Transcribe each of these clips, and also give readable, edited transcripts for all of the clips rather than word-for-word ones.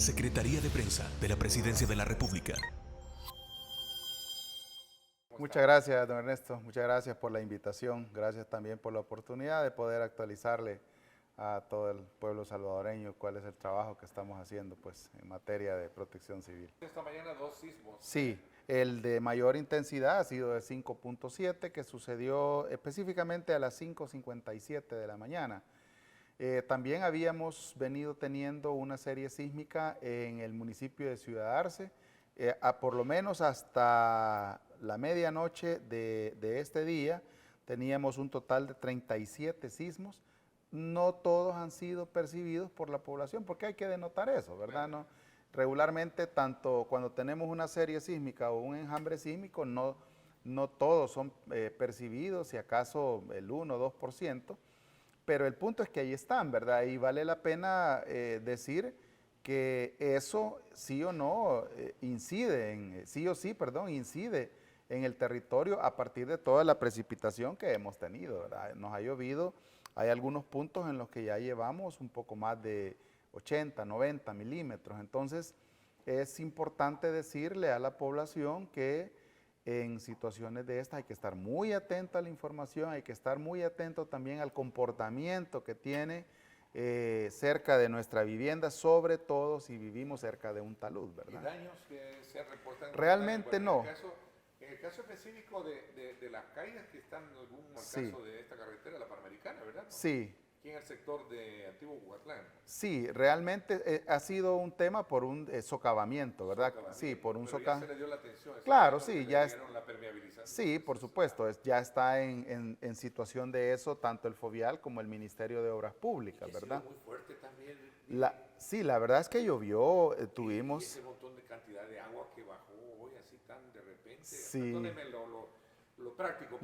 Secretaría de Prensa de la Presidencia de la República. Muchas gracias, don Ernesto. Muchas gracias por la invitación. Gracias también por la oportunidad de poder actualizarle a todo el pueblo salvadoreño cuál es el trabajo que estamos haciendo pues, en materia de protección civil. Esta mañana 2 sismos. Sí, el de mayor intensidad ha sido de 5.7, que sucedió específicamente a las 5:57 de la mañana. También habíamos venido teniendo una serie sísmica en el municipio de Ciudad Arce, por lo menos hasta la medianoche de este día teníamos un total de 37 sismos. No todos han sido percibidos por la población, porque hay que denotar eso, ¿verdad? ¿No? Regularmente, tanto cuando tenemos una serie sísmica o un enjambre sísmico, no todos son percibidos, si acaso el 1 o 2%, pero el punto es que ahí están, ¿verdad? Y vale la pena decir que eso sí o no incide, incide en el territorio a partir de toda la precipitación que hemos tenido, ¿verdad? Nos ha llovido, hay algunos puntos en los que ya llevamos un poco más de 80, 90 milímetros, entonces es importante decirle a la población que en situaciones de estas hay que estar muy atento a la información, hay que estar muy atento también al comportamiento que tiene cerca de nuestra vivienda, sobre todo si vivimos cerca de un talud, ¿verdad? ¿Y daños que se reportan? Realmente no. En el caso específico de las caídas que están en algún Sí. caso de esta carretera, la Panamericana, ¿verdad? Sí. Aquí en el sector de Antiguo Huatlán. Sí, realmente ha sido un tema por un socavamiento, ¿verdad? Sí, por un socavamiento. Se le dio la atención. Claro, sí, ya es. La permeabilización. Sí, por supuesto, ya está en situación de eso tanto el FOVIAL como el Ministerio de Obras Públicas, ¿verdad? Ha sido muy fuerte también. Sí, la verdad es que llovió, tuvimos. Y ese montón de cantidad de agua que bajó hoy así tan de repente. Sí. Perdóneme lo práctico.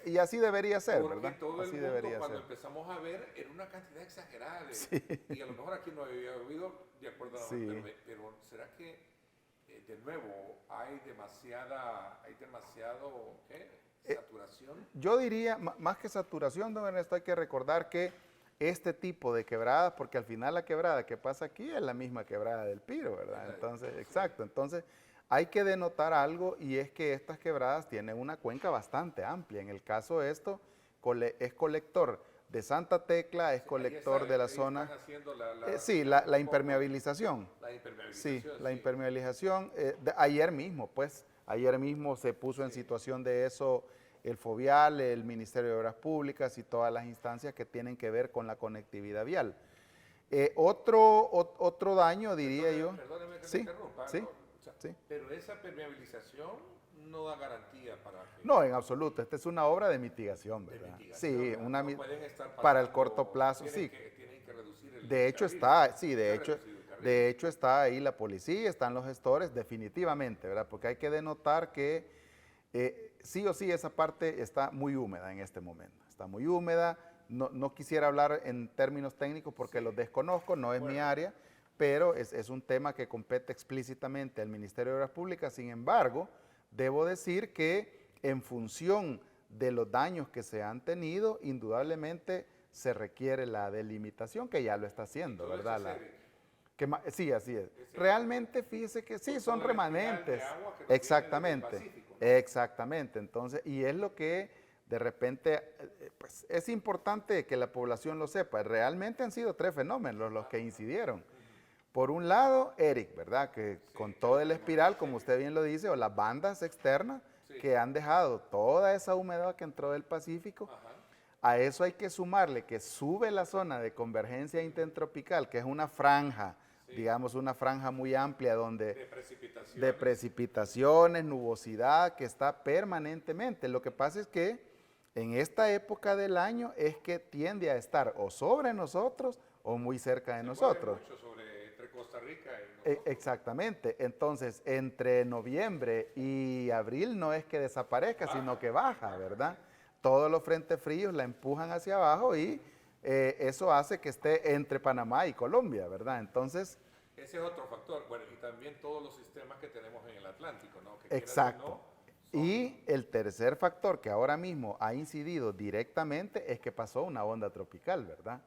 Y así debería ser, porque ¿verdad? Todo así el mundo, debería cuando ser. empezamos a ver, era una cantidad exagerada. Sí. Y a lo mejor aquí no había oído, de acuerdo a Sí. pero ¿será que de nuevo hay demasiado saturación? Yo diría, más que saturación, don Ernesto, hay que recordar que este tipo de quebradas, porque al final la quebrada que pasa aquí es la misma quebrada del Piro, ¿verdad? Entonces, exacto, entonces hay que denotar algo y es que estas quebradas tienen una cuenca bastante amplia. En el caso de esto, es colector de Santa Tecla, es colector de la zona. Sí, la impermeabilización. La impermeabilización. Sí, la impermeabilización. Ayer mismo se puso en situación de eso el FOVIAL, el Ministerio de Obras Públicas y todas las instancias que tienen que ver con la conectividad vial. Otro daño, diría yo. Perdóneme que sí, me interrumpa. sí, ¿no? sí. Pero esa permeabilización no da garantía para que... No, en absoluto. Esta es una obra de mitigación, ¿verdad? Sí, ¿verdad? No pueden estar pasando, para el corto plazo, tienen sí. Tienen que reducir el De hecho carril, de hecho está ahí la policía, están los gestores, definitivamente, ¿verdad? Porque hay que denotar que sí o sí esa parte está muy húmeda en este momento. Está muy húmeda. No quisiera hablar en términos técnicos porque los desconozco, no es mi área, pero es un tema que compete explícitamente al Ministerio de Obras Públicas. Sin embargo, debo decir que en función de los daños que se han tenido, indudablemente se requiere la delimitación, que ya lo está haciendo, ¿verdad? Sí, así es. Realmente, fíjese que sí, son remanentes. Exactamente, exactamente. Entonces, y es lo que de repente, pues es importante que la población lo sepa. Realmente han sido 3 fenómenos los que incidieron. Por un lado, Eric, ¿verdad? Que con todo el espiral, como usted bien lo dice, o las bandas externas que han dejado toda esa humedad que entró del Pacífico. A eso hay que sumarle que sube la zona de convergencia intertropical, que es una franja, digamos una franja muy amplia donde de precipitaciones, nubosidad, que está permanentemente. Lo que pasa es que en esta época del año es que tiende a estar o sobre nosotros o muy cerca de nosotros. Entre Costa Rica y nosotros. Exactamente. Entonces, entre noviembre y abril no es que desaparezca, sino que baja, ¿verdad? Todos los frentes fríos la empujan hacia abajo y eso hace que esté entre Panamá y Colombia, ¿verdad? Entonces... Ese es otro factor. Bueno, y también todos los sistemas que tenemos en el Atlántico, ¿no? Exacto. Y el tercer factor que ahora mismo ha incidido directamente es que pasó una onda tropical, ¿verdad?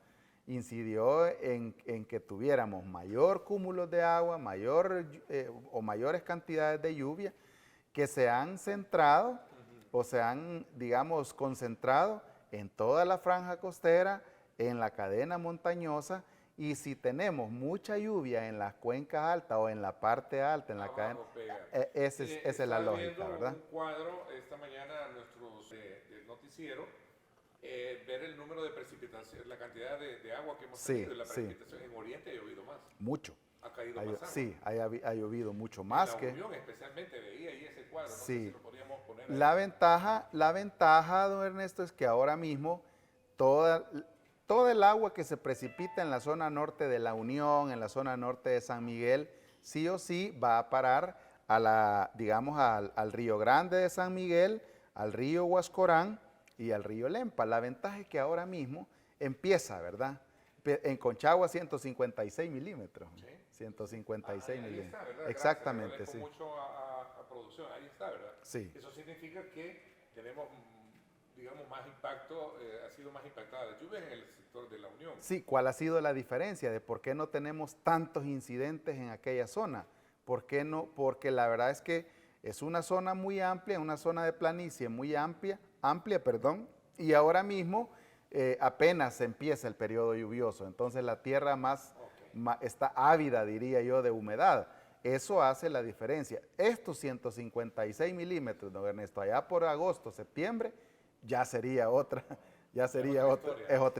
incidió en que tuviéramos mayor cúmulo de agua, o mayores cantidades de lluvia que se han centrado o se han, digamos, concentrado en toda la franja costera, en la cadena montañosa, y si tenemos mucha lluvia en las cuencas altas o en la parte alta, en la cadena, esa es la lógica, ¿verdad? Un cuadro esta mañana a nuestros del noticiero, ver el número de precipitación, la cantidad de agua que hemos tenido, y la precipitación en Oriente ha llovido más. Mucho. Ha caído más agua. Sí, ha llovido mucho más. En la Unión especialmente veía ahí ese cuadro, no sé si lo podríamos poner ahí. La ventaja, don Ernesto, es que ahora mismo toda el agua que se precipita en la zona norte de la Unión, en la zona norte de San Miguel, sí o sí va a parar digamos, al Río Grande de San Miguel, al río Huascorán y al río Lempa. La ventaja es que ahora mismo empieza, ¿verdad? En Conchagua 156 milímetros. ¿Sí? 156 ahí milímetros. Está, ¿verdad? Exactamente, gracias, sí. Mucho a producción, ahí está, ¿verdad? Sí. Eso significa que tenemos, digamos, más impacto, ha sido más impactada la lluvia en el sector de la Unión. Sí, ¿cuál ha sido la diferencia de por qué no tenemos tantos incidentes en aquella zona? ¿Por qué no? Porque la verdad es que es una zona muy amplia, una zona de planicie muy amplia, y ahora mismo apenas empieza el periodo lluvioso, entonces la tierra está ávida, diría yo, de humedad. Eso hace la diferencia. Estos 156 milímetros, don Ernesto, allá por agosto, septiembre, ya sería otra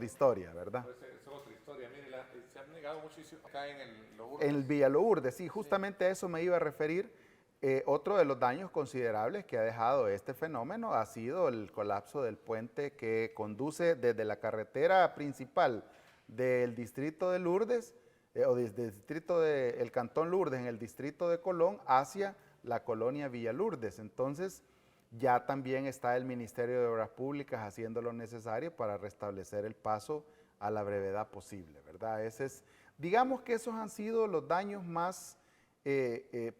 historia, ¿verdad? Pues es otra historia. Mire, se han negado muchísimo acá en el Lourdes. En el Villa Lourdes, sí, justamente a eso me iba a referir. Otro de los daños considerables que ha dejado este fenómeno ha sido el colapso del puente que conduce desde la carretera principal del distrito de Lourdes, o desde el distrito del Cantón Lourdes en el distrito de Colón hacia la colonia Villa Lourdes. Entonces, ya también está el Ministerio de Obras Públicas haciendo lo necesario para restablecer el paso a la brevedad posible, ¿verdad? Digamos que esos han sido los daños más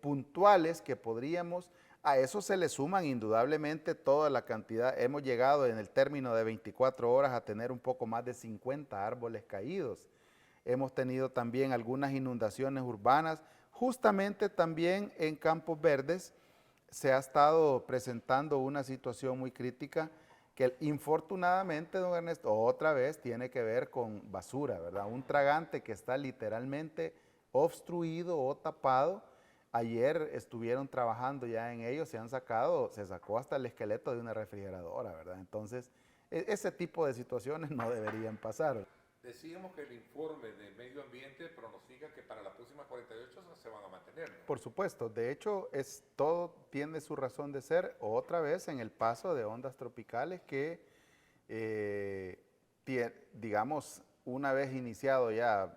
puntuales que podríamos, a eso se le suman indudablemente toda la cantidad, hemos llegado en el término de 24 horas a tener un poco más de 50 árboles caídos, hemos tenido también algunas inundaciones urbanas, justamente también en Campos Verdes se ha estado presentando una situación muy crítica que infortunadamente, don Ernesto, otra vez tiene que ver con basura, ¿verdad? Un tragante que está literalmente obstruido o tapado. Ayer estuvieron trabajando ya en ello, se sacó hasta el esqueleto de una refrigeradora, ¿verdad? Entonces, ese tipo de situaciones no deberían pasar. Decíamos que el informe de medio ambiente pronostica que para las próximas 48 horas se van a mantener, ¿no? Por supuesto, de hecho, todo tiene su razón de ser otra vez en el paso de ondas tropicales que, digamos, una vez iniciado ya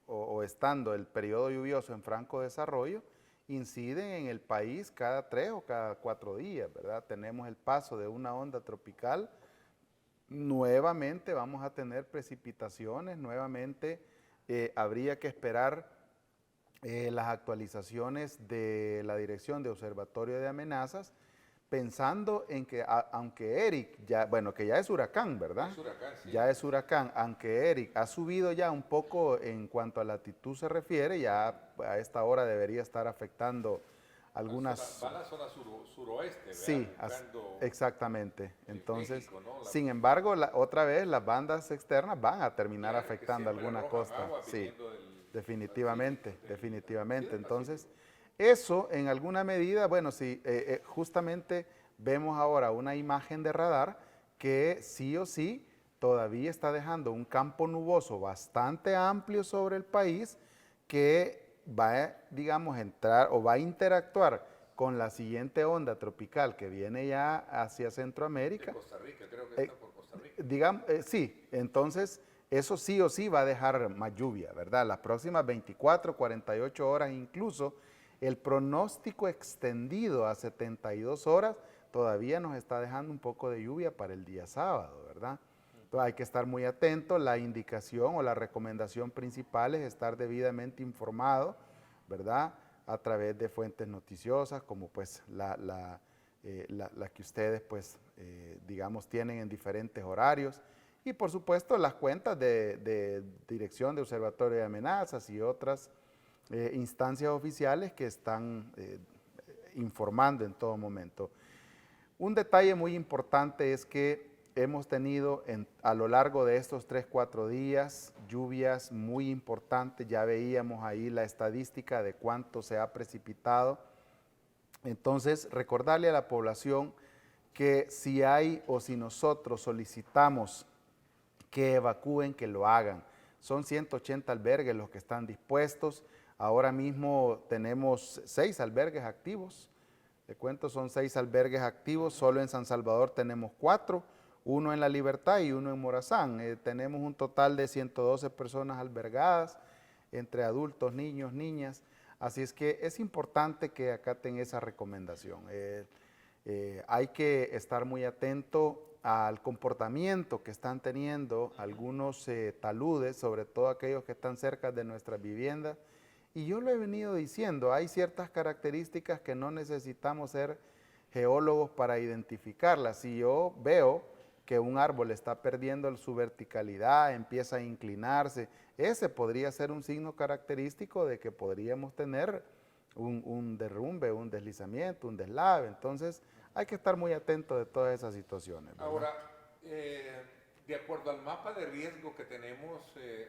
o estando el periodo lluvioso en franco desarrollo, inciden en el país cada 3 o cada 4 días, ¿verdad? Tenemos el paso de una onda tropical. Nuevamente vamos a tener precipitaciones, nuevamente habría que esperar las actualizaciones de la Dirección de Observatorio de Amenazas, pensando en que aunque Eric, que ya es huracán, ¿verdad? Es huracán, sí. Ya es huracán, aunque Eric ha subido ya un poco en cuanto a latitud se refiere, ya a esta hora debería estar afectando algunas... Va a la zona suroeste, ¿verdad? Sí, exactamente. Entonces, México, ¿no? sin embargo, otra vez las bandas externas van a terminar Claro, afectando alguna costa. Sí, definitivamente. Pacífico. Entonces, eso en alguna medida, bueno, sí, justamente vemos ahora una imagen de radar que sí o sí todavía está dejando un campo nuboso bastante amplio sobre el país que va, digamos, a entrar o va a interactuar con la siguiente onda tropical que viene ya hacia Centroamérica. De Costa Rica, creo que está por Costa Rica. Digamos, sí, entonces eso sí o sí va a dejar más lluvia, ¿verdad? Las próximas 24, 48 horas incluso, el pronóstico extendido a 72 horas todavía nos está dejando un poco de lluvia para el día sábado, ¿verdad? Entonces hay que estar muy atento, la indicación o la recomendación principal es estar debidamente informado, ¿verdad? A través de fuentes noticiosas como pues la que ustedes pues digamos tienen en diferentes horarios y por supuesto las cuentas de Dirección de Observatorio de Amenazas y otras instancias oficiales que están informando en todo momento. Un detalle muy importante es que hemos tenido a lo largo de estos 3-4 días lluvias muy importantes. Ya veíamos ahí la estadística de cuánto se ha precipitado. Entonces, recordarle a la población que si hay o si nosotros solicitamos que evacúen, que lo hagan. Son 180 albergues los que están dispuestos. Ahora mismo tenemos 6 albergues activos. Te cuento, son 6 albergues activos. Solo en San Salvador tenemos 4, uno en La Libertad y uno en Morazán. Tenemos un total de 112 personas albergadas, entre adultos, niños, niñas. Así es que es importante que acaten esa recomendación. Hay que estar muy atento al comportamiento que están teniendo algunos taludes, sobre todo aquellos que están cerca de nuestras viviendas. Y yo lo he venido diciendo, hay ciertas características que no necesitamos ser geólogos para identificarlas. Si yo veo que un árbol está perdiendo su verticalidad, empieza a inclinarse, ese podría ser un signo característico de que podríamos tener un derrumbe, un deslizamiento, un deslave. Entonces, hay que estar muy atento de todas esas situaciones, ¿verdad? Ahora, de acuerdo al mapa de riesgo que tenemos,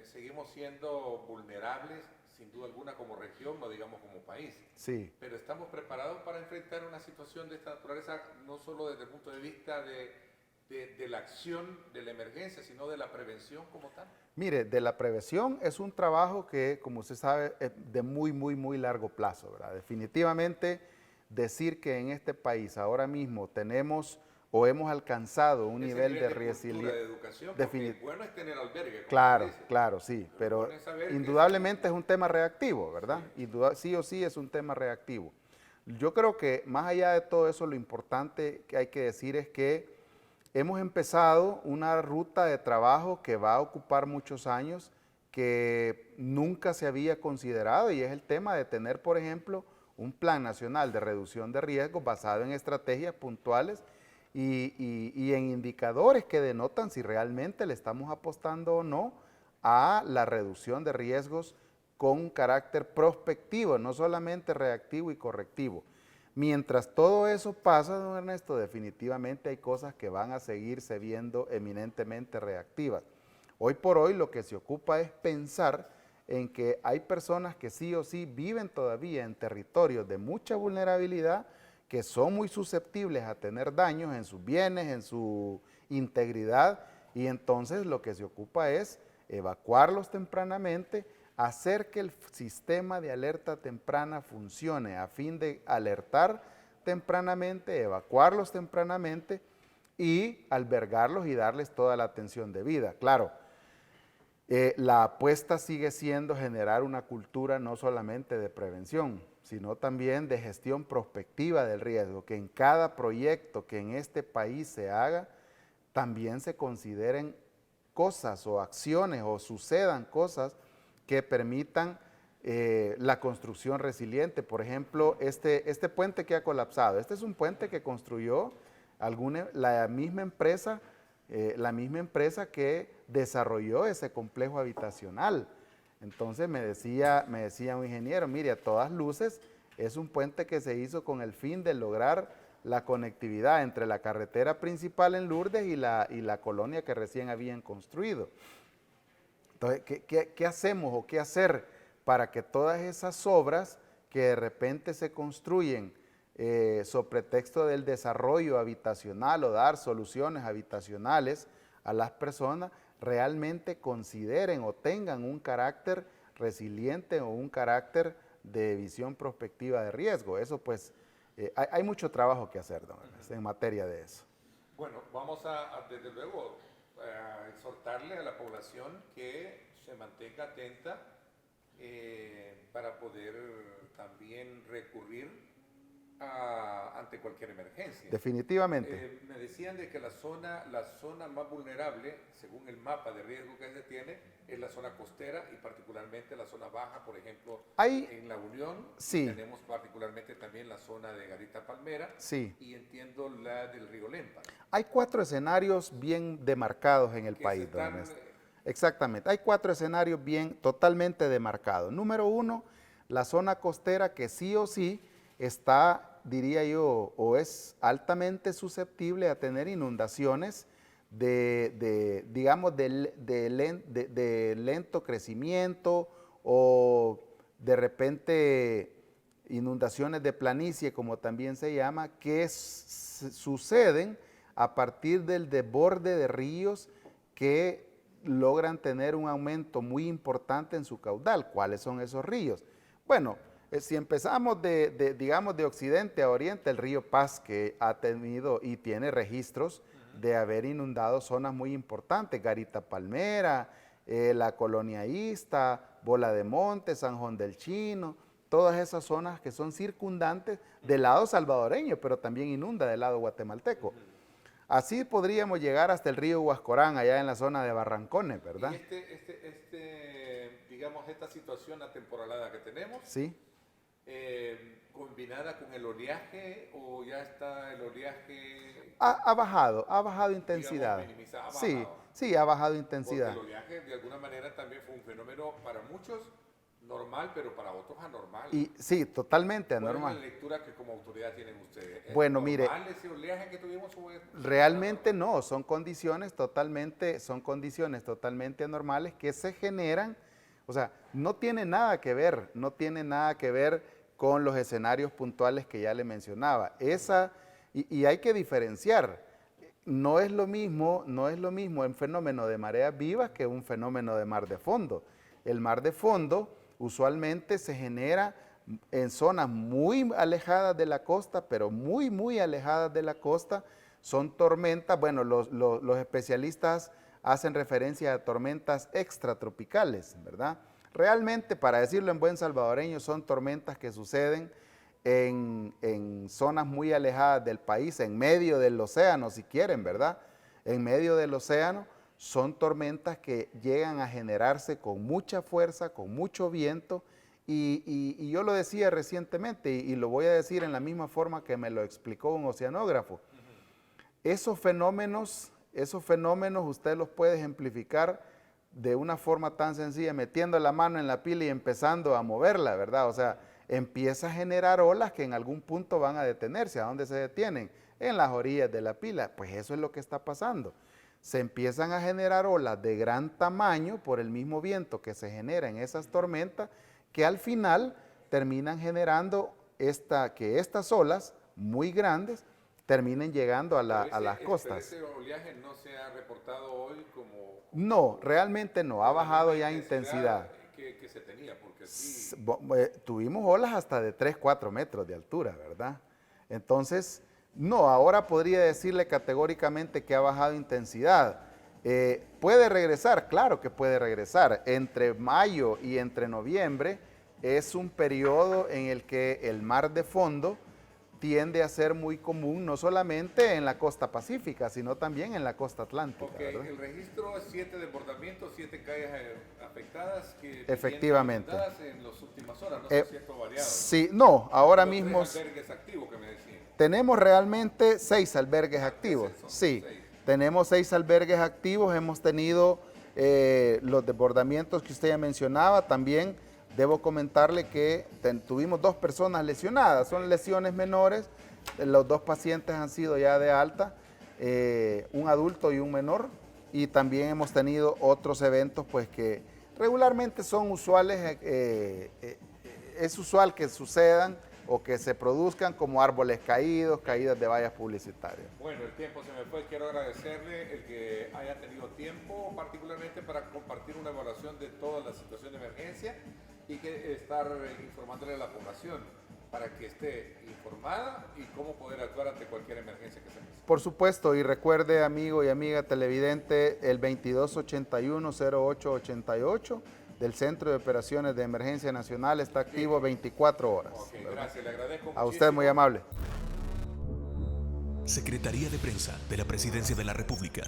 seguimos siendo vulnerables, sin duda alguna, como región, no digamos como país. Sí. Pero estamos preparados para enfrentar una situación de esta naturaleza, no solo desde el punto de vista de la acción de la emergencia, sino de la prevención como tal. Mire, de la prevención es un trabajo que, como usted sabe, es de muy largo plazo, ¿verdad? Definitivamente decir que en este país ahora mismo tenemos o hemos alcanzado un nivel de resiliencia. De educación, porque bueno es tener albergue. Claro, sí, pero indudablemente es un tema reactivo, ¿verdad? Sí o sí es un tema reactivo. Yo creo que más allá de todo eso, lo importante que hay que decir es que hemos empezado una ruta de trabajo que va a ocupar muchos años, que nunca se había considerado, y es el tema de tener, por ejemplo, un plan nacional de reducción de riesgos basado en estrategias puntuales y en indicadores que denotan si realmente le estamos apostando o no a la reducción de riesgos con un carácter prospectivo, no solamente reactivo y correctivo. Mientras todo eso pasa, don Ernesto, definitivamente hay cosas que van a seguirse viendo eminentemente reactivas. Hoy por hoy lo que se ocupa es pensar en que hay personas que sí o sí viven todavía en territorios de mucha vulnerabilidad, que son muy susceptibles a tener daños en sus bienes, en su integridad, y entonces lo que se ocupa es evacuarlos tempranamente, hacer que el sistema de alerta temprana funcione a fin de alertar tempranamente, evacuarlos tempranamente y albergarlos y darles toda la atención debida. Claro, la apuesta sigue siendo generar una cultura no solamente de prevención, sino también de gestión prospectiva del riesgo, que en cada proyecto que en este país se haga, también se consideren cosas o acciones o sucedan cosas que permitan la construcción resiliente. Por ejemplo, este puente que ha colapsado, este es un puente que construyó la misma empresa que desarrolló ese complejo habitacional. Entonces me decía un ingeniero, mire, a todas luces es un puente que se hizo con el fin de lograr la conectividad entre la carretera principal en Lourdes y la colonia que recién habían construido. Entonces, ¿qué hacemos o qué hacer para que todas esas obras que de repente se construyen sobre pretexto del desarrollo habitacional o dar soluciones habitacionales a las personas, realmente consideren o tengan un carácter resiliente o un carácter de visión prospectiva de riesgo? Eso pues, hay mucho trabajo que hacer, don Ernesto, en materia de eso. Bueno, vamos desde luego a exhortarle a la población que se mantenga atenta para poder también recurrir ante cualquier emergencia. Definitivamente. Me decían de que la zona más vulnerable, según el mapa de riesgo que se tiene, es la zona costera y particularmente la zona baja, por ejemplo, en La Unión. Sí. Tenemos particularmente también la zona de Garita Palmera. Sí. Y entiendo la del río Lempa. Hay 4 escenarios bien demarcados en el país, don Ernesto. Exactamente, hay 4 escenarios totalmente demarcados. Número 1, la zona costera que sí o sí está, diría yo, o es altamente susceptible a tener inundaciones digamos, de lento crecimiento o de repente inundaciones de planicie, como también se llama, que suceden a partir del desborde de ríos que logran tener un aumento muy importante en su caudal. ¿Cuáles son esos ríos? Bueno, si empezamos digamos, de occidente a oriente, el río Paz, que ha tenido y tiene registros de haber inundado zonas muy importantes, Garita Palmera, la Colonia Ista, Bola de Monte, San Juan del Chino, todas esas zonas que son circundantes del lado salvadoreño, pero también inunda del lado guatemalteco. Así podríamos llegar hasta el río Huascorán, allá en la zona de Barrancones, ¿verdad? Y digamos, esta situación atemporalada que tenemos, sí, combinada con el oleaje, o ya está el oleaje... Ha bajado intensidad. Digamos, Sí, ha bajado intensidad. Porque el oleaje de alguna manera también fue un fenómeno para muchos normal, pero para otros anormal. Y sí, totalmente anormal. ¿Cuál es la lectura que como autoridad tienen ustedes? ¿Es bueno, normal mire, ese oleaje que tuvimos? realmente no, son condiciones totalmente anormales que se generan, o sea, no tiene nada que ver con los escenarios puntuales que ya le mencionaba. Y hay que diferenciar, no es lo mismo un fenómeno de mareas vivas que un fenómeno de mar de fondo. El mar de fondo usualmente se genera en zonas muy alejadas de la costa, pero muy alejadas de la costa. Son tormentas, bueno, los especialistas hacen referencia a tormentas extratropicales, ¿verdad? Realmente, para decirlo en buen salvadoreño, son tormentas que suceden en zonas muy alejadas del país, en medio del océano, si quieren, ¿verdad? En medio del océano. Son tormentas que llegan a generarse con mucha fuerza, con mucho viento, y yo lo decía recientemente, y lo voy a decir en la misma forma que me lo explicó un oceanógrafo. Esos fenómenos usted los puede ejemplificar de una forma tan sencilla, metiendo la mano en la pila y empezando a moverla, ¿verdad? O sea, empieza a generar olas que en algún punto van a detenerse. ¿A dónde se detienen? En las orillas de la pila. Pues eso es lo que está pasando. Se empiezan a generar olas de gran tamaño por el mismo viento que se genera en esas tormentas, que al final terminan generando que estas olas muy grandes terminen llegando a las costas. ¿Pero ese oleaje no se ha reportado hoy como...? No, realmente no, ha bajado ya intensidad. Que se tenía, porque sí... Tuvimos olas hasta de 3, 4 metros de altura, ¿verdad? Entonces... no, ahora podría decirle categóricamente que ha bajado intensidad. ¿Puede regresar? Claro que puede regresar. Entre mayo y entre noviembre es un periodo en el que el mar de fondo tiende a ser muy común, no solamente en la costa pacífica, sino también en la costa atlántica. Porque ¿verdad? el registro es 7 desbordamientos, 7 calles afectadas que efectivamente en las últimas horas, no sé si esto ha variado. Sí, no, ahora mismo... albergues activos que me decían. Tenemos realmente 6 albergues activos. Sí, tenemos 6 albergues activos. Hemos tenido los desbordamientos que usted ya mencionaba. También debo comentarle que tuvimos 2 personas lesionadas. Son lesiones menores. Los 2 pacientes han sido ya de alta, un adulto y un menor. Y también hemos tenido otros eventos pues que regularmente son usuales. Es usual que sucedan o que se produzcan, como árboles caídos, caídas de vallas publicitarias. Bueno, el tiempo se me fue. Quiero agradecerle el que haya tenido tiempo, particularmente para compartir una evaluación de toda la situación de emergencia y que estar informándole a la población para que esté informada y cómo poder actuar ante cualquier emergencia que se presente. Por supuesto, y recuerde, amigo y amiga televidente, el 2281-0888 del Centro de Operaciones de Emergencia Nacional está activo 24 horas. Ok, gracias, le agradezco A usted muy muchísimo. amable. Secretaría de Prensa de la Presidencia de la República.